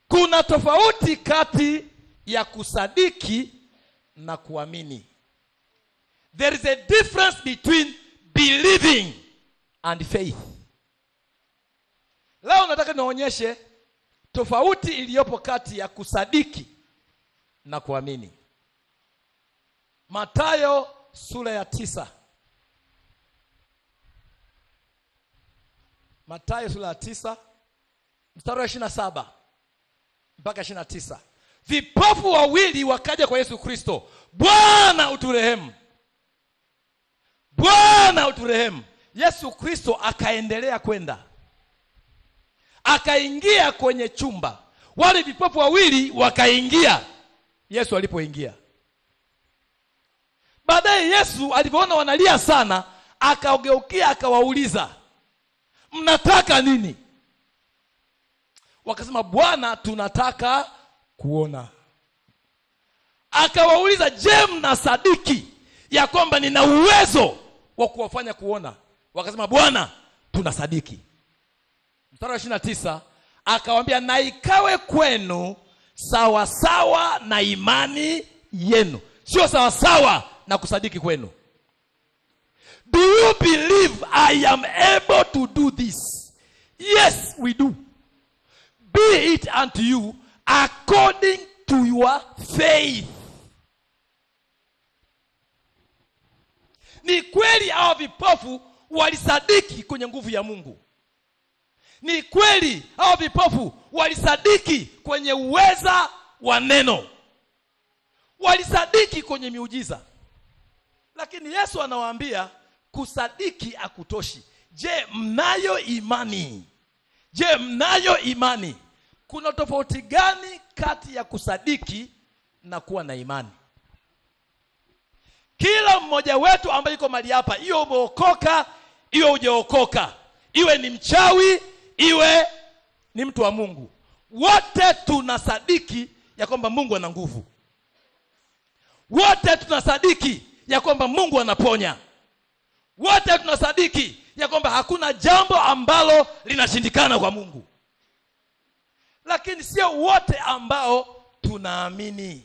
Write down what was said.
Kuna tofauti kati ya kusadiki na kuamini. There is a difference between believing and faith. Leo nataka nionyeshe tofauti iliyopo kati ya kusadiki na kuamini. Mathayo sura ya 9. Mathayo sura ya 9 mstari wa 27 mpaka 29. Vipofu wawili wakaja kwa Yesu Kristo. Bwana uturehemu. Bwana uturehemu. Yesu Kristo akaendelea kwenda. Akaingia kwenye chumba. Wale vipofu wawili wakaingia Yesu alipoingia. Baadaye Yesu alipoona wanalia sana, akaogeukia akawauliza, mnataka nini? Wakasema, Bwana tunataka kuona. Akawauliza, je, mnasadiki ya kwamba nina uwezo wa kuwafanya kuona? Wakasema, Bwana tunasadiki. Mstari wa 29 akawaambia, na ikawe kwenu sawa sawa na imani yenu. Sio sawa sawa na kusadiki kwenu. Do you believe I am able to do this? Yes, we do. Be it unto you according to your faith. Ni kweli hao vipofu walisadiki kwenye nguvu ya Mungu. Ni kweli hao vipofu walisadiki kwenye uweza wa neno. Walisadiki kwenye miujiza. Lakini Yesu anawaambia kusadiki hakutoshi. Je, mnayo imani? Je, mnayo imani? Kuna tofauti gani kati ya kusadiki na kuwa na imani? Kila mmoja wetu ambaye yuko mahali hapa, iwe umeokoka, iwe hujaokoka, iwe ni mchawi, iwe ni mtu wa Mungu, wote tunasadiki ya kwamba Mungu ana nguvu. Wote tunasadiki ya kwamba Mungu anaponya. Wote tunasadiki ya kwamba hakuna jambo ambalo linashindikana kwa Mungu. Lakini sio wote ambao tunaamini.